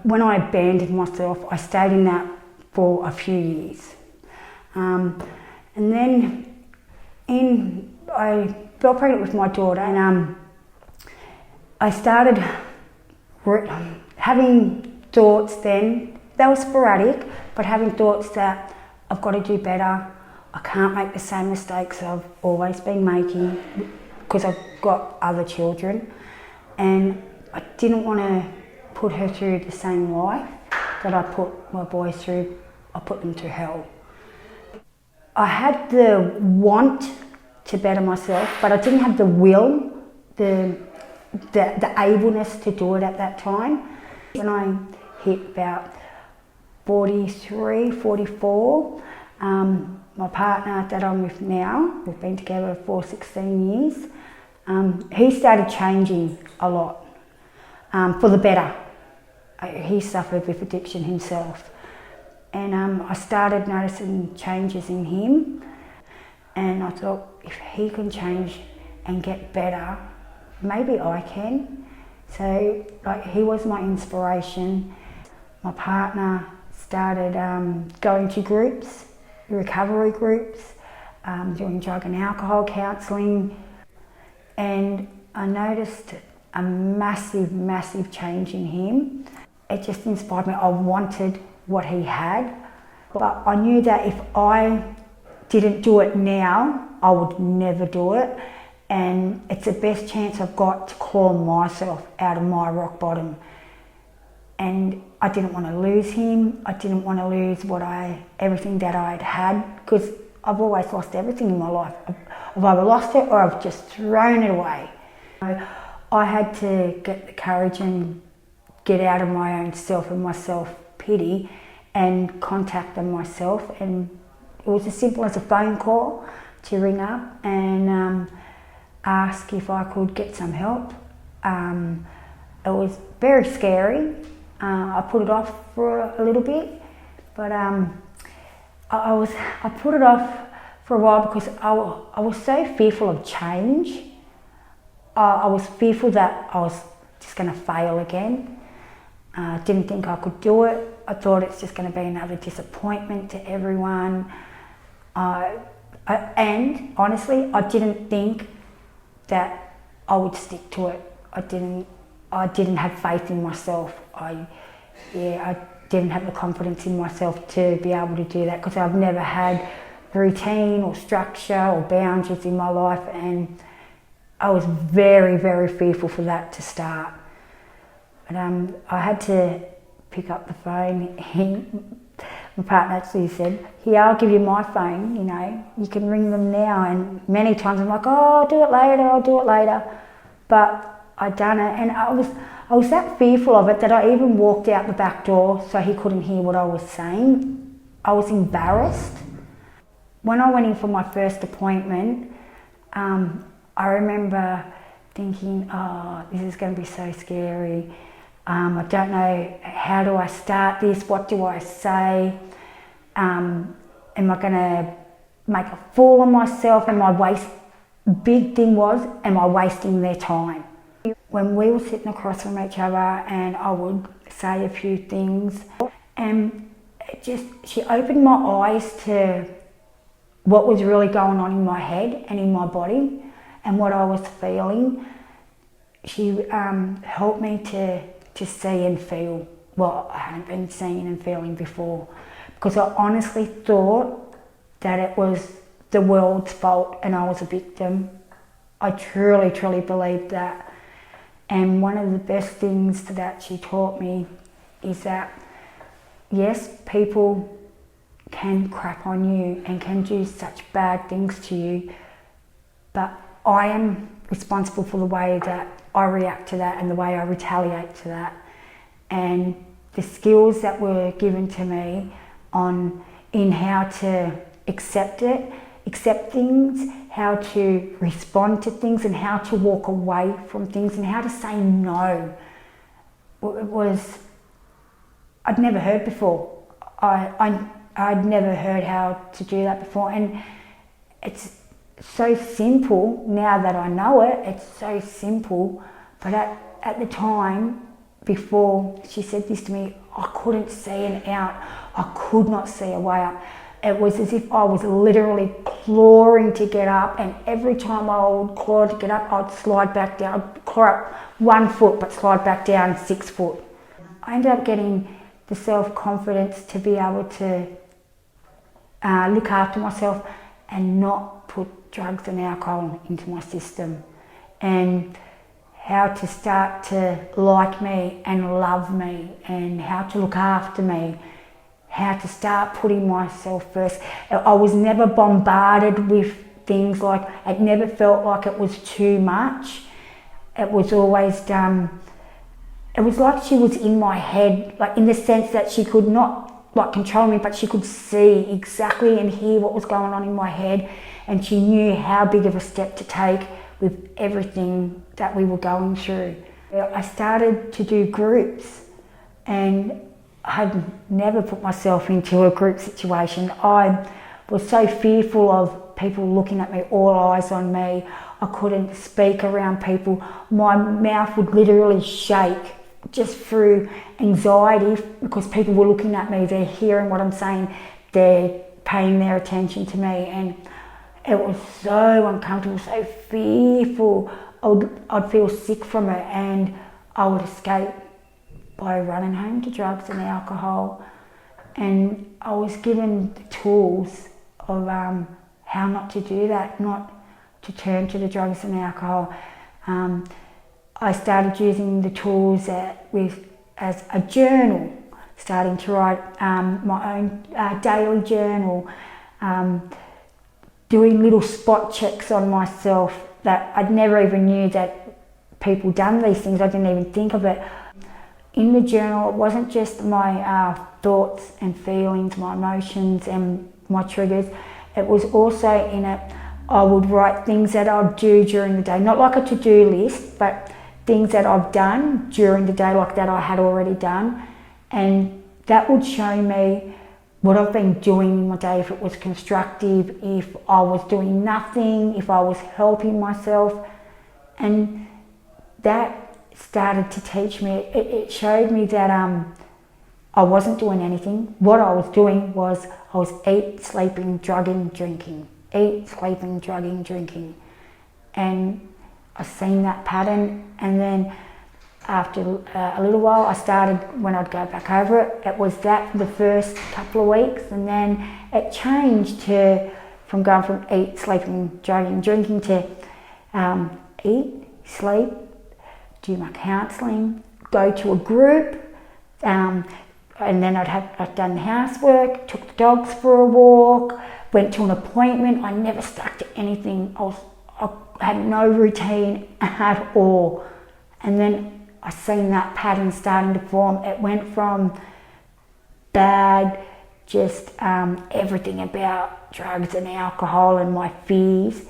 when I abandoned myself, I stayed in that for a few years. And then I fell pregnant with my daughter, and I started having thoughts then. They were sporadic, but having thoughts that I've got to do better. I can't make the same mistakes I've always been making because I've got other children, and I didn't want to put her through the same life that I put my boys through. I put them through hell. I had the want to better myself, but I didn't have the will, the ableness to do it at that time. When I hit about 43, 44, my partner that I'm with now, we've been together for 16 years, he started changing a lot, for the better. He suffered with addiction himself. And I started noticing changes in him, and I thought, if he can change and get better, maybe I can. So he was my inspiration. My partner started going to groups, recovery groups, doing drug and alcohol counselling, and I noticed a massive, massive change in him. It just inspired me. I wanted what he had, but I knew that if I didn't do it now, I would never do it, and it's the best chance I've got to claw myself out of my rock bottom. And I didn't want to lose him. I didn't want to lose everything that I'd had, because I've always lost everything in my life. I've either lost it or I've just thrown it away. I had to get the courage and get out of my own self and my self-pity and contact them myself, and it was as simple as a phone call to ring up and ask if I could get some help. It was very scary. I put it off for a little bit, but I put it off for a while because I was so fearful of change. I was fearful that I was just going to fail again. Didn't think I could do it. I thought it's just going to be another disappointment to everyone. And honestly, I didn't think that I would stick to it. I didn't have faith in myself. I didn't have the confidence in myself to be able to do that, because I've never had routine or structure or boundaries in my life, and I was very, very fearful for that to start. But I had to pick up the phone. My partner actually said, "Here, I'll give you my phone, you can ring them now." And many times I'm like, "Oh, I'll do it later." But I'd done it, and I was that fearful of it that I even walked out the back door so he couldn't hear what I was saying. I was embarrassed. When I went in for my first appointment, I remember thinking, "Oh, this is going to be so scary. I don't know, how do I start this? What do I say? Am I going to make a fool of myself? Am I wasting their time?" When we were sitting across from each other and I would say a few things, and she opened my eyes to what was really going on in my head and in my body and what I was feeling. She helped me to see and feel what I hadn't been seeing and feeling before, because I honestly thought that it was the world's fault and I was a victim. I truly, truly believed that. And one of the best things that she taught me is that, yes, people can crap on you and can do such bad things to you, but I am responsible for the way that I react to that and the way I retaliate to that. And the skills that were given to me in how to accept things, how to respond to things, and how to walk away from things, and how to say no, I'd never heard before. I'd never heard how to do that before, and it's so simple now that I know it. It's so simple, but at the time, before she said this to me, I couldn't see an out. I could not see a way up. It was as if I was literally clawing to get up, and every time I would claw to get up, I'd slide back down. I'd claw up 1 foot but slide back down 6 foot. I ended up getting the self-confidence to be able to look after myself and not put drugs and alcohol into my system, and how to start to like me and love me, and how to look after me, how to start putting myself first. I was never bombarded with things like, it never felt like it was too much. It was always done. It was like she was in my head, like in the sense that she could not like control me, but she could see exactly and hear what was going on in my head, and she knew how big of a step to take with everything that we were going through. I started to do groups, and I had never put myself into a group situation. I was so fearful of people looking at me, all eyes on me. I couldn't speak around people. My mouth would literally shake just through anxiety because people were looking at me, they're hearing what I'm saying, they're paying their attention to me, and it was so uncomfortable, so fearful. I'd feel sick from it, and I would escape by running home to drugs and alcohol. And I was given the tools of how not to do that, not to turn to the drugs and alcohol. I started using the tools as a journal, starting to write my own daily journal, doing little spot checks on myself that I'd never even knew that people done these things. I didn't even think of it. In the journal, it wasn't just my thoughts and feelings, my emotions and my triggers. It was also in it, I would write things that I'd do during the day, not like a to-do list, but things that I've done during the day, like that I had already done. And that would show me what I've been doing in my day, if it was constructive, if I was doing nothing, if I was helping myself. And that started to teach me, it showed me that I wasn't doing anything. What I was doing was I was eat, sleeping, drugging, drinking. Eat, sleeping, drugging, drinking. And I seen that pattern, and then after a little while I started, when I'd go back over it, it was that for the first couple of weeks, and then it changed from going from eat, sleeping, drugging, drinking to eat, sleep, do my counselling, go to a group, and then I'd done housework, took the dogs for a walk, went to an appointment. I never stuck to anything. I had no routine at all. And then I seen that pattern starting to form. It went from bad, just everything about drugs and alcohol and my fears,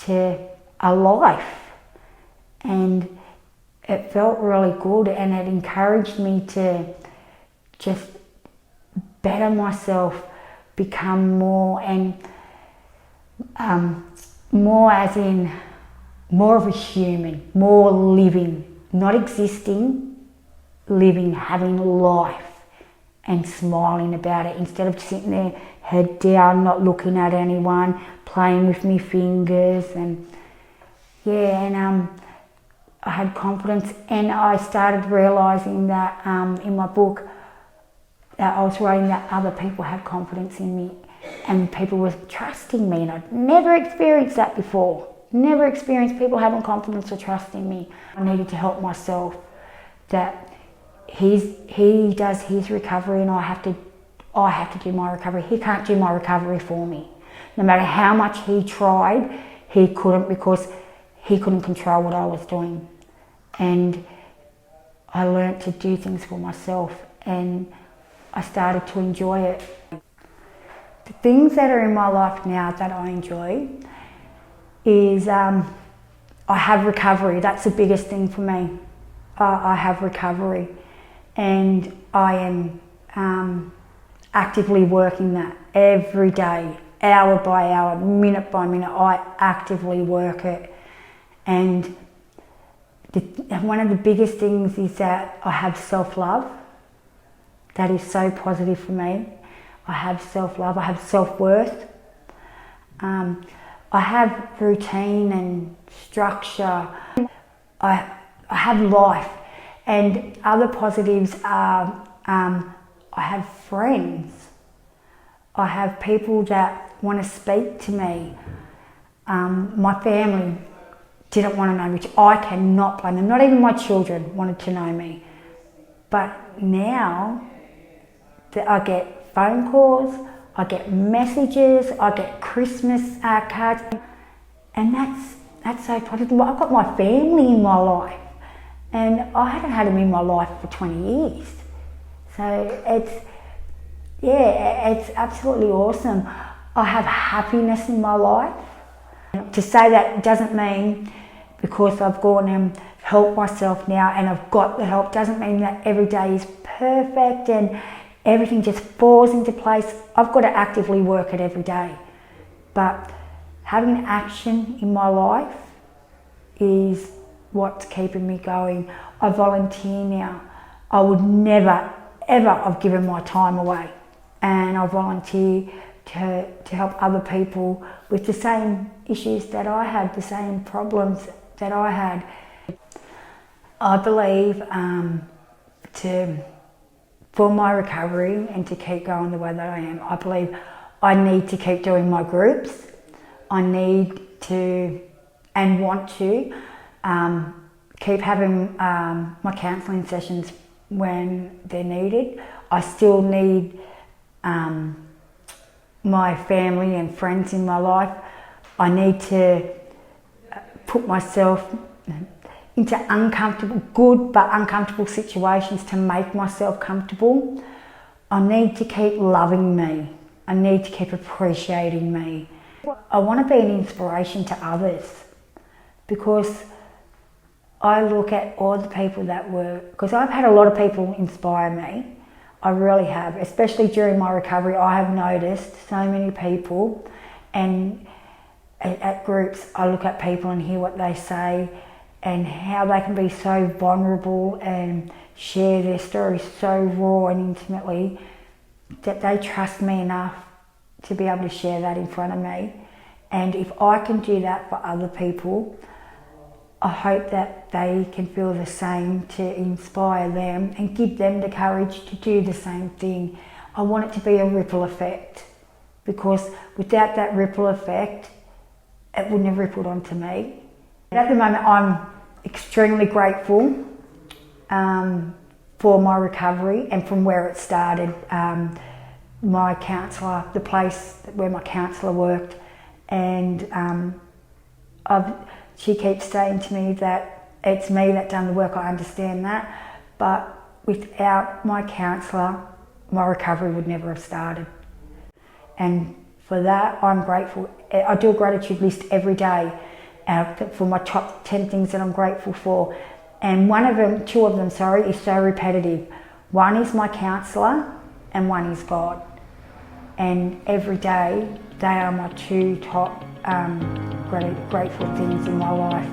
to a life. And it felt really good, and it encouraged me to just better myself, become more, and more as in more of a human, more living, not existing, living, having life and smiling about it, instead of sitting there head down, not looking at anyone, playing with my fingers. And yeah, and I had confidence, and I started realising that in my book that I was writing that other people had confidence in me, and people were trusting me, and I'd never experienced that before. Never experienced people having confidence or trust in me. I needed to help myself, that he does his recovery and I have to do my recovery. He can't do my recovery for me. No matter how much he tried, he couldn't, because he couldn't control what I was doing. And I learnt to do things for myself, and I started to enjoy it. The things that are in my life now that I enjoy is I have recovery. That's the biggest thing for me. I have recovery, and I am actively working that every day, hour by hour, minute by minute. I actively work it, and One of the biggest things is that I have self-love. That is so positive for me. I have self-love, I have self-worth. I have routine and structure. I have life. And other positives are I have friends. I have people that want to speak to me. My family didn't want to know me, which I cannot blame them. Not even my children wanted to know me. But now that I get phone calls, I get messages, I get Christmas cards, and that's so positive. I've got my family in my life, and I haven't had them in my life for 20 years. So it's absolutely awesome. I have happiness in my life. To say that doesn't mean because I've gone and helped myself now and I've got the help, doesn't mean that every day is perfect and everything just falls into place. I've got to actively work it every day. But having action in my life is what's keeping me going. I volunteer now. I would never, ever have given my time away. And I volunteer to help other people with the same issues that I had, the same problems that I had. I believe for my recovery and to keep going the way that I am, I believe I need to keep doing my groups. I need to and want to keep having my counselling sessions when they're needed. I still need my family and friends in my life. I need to put myself into good but uncomfortable situations to make myself comfortable. I need to keep loving me. I need to keep appreciating me. I want to be an inspiration to others because I look at all the people that were, because I've had a lot of people inspire me. I really have, especially during my recovery. I have noticed so many people, and at groups I look at people and hear what they say and how they can be so vulnerable and share their stories so raw and intimately that they trust me enough to be able to share that in front of me. And if I can do that for other people, I hope that they can feel the same, to inspire them and give them the courage to do the same thing. I want it to be a ripple effect, because without that ripple effect, it wouldn't have rippled onto me. At the moment, I'm extremely grateful for my recovery and from where it started. My counsellor, the place where my counsellor worked, and she keeps saying to me that it's me that done the work. I understand that, but without my counsellor, my recovery would never have started. And for that, I'm grateful. I do a gratitude list every day for my top 10 things that I'm grateful for. And two of them, is so repetitive. One is my counsellor and one is God. And every day, they are my two top grateful things in my life.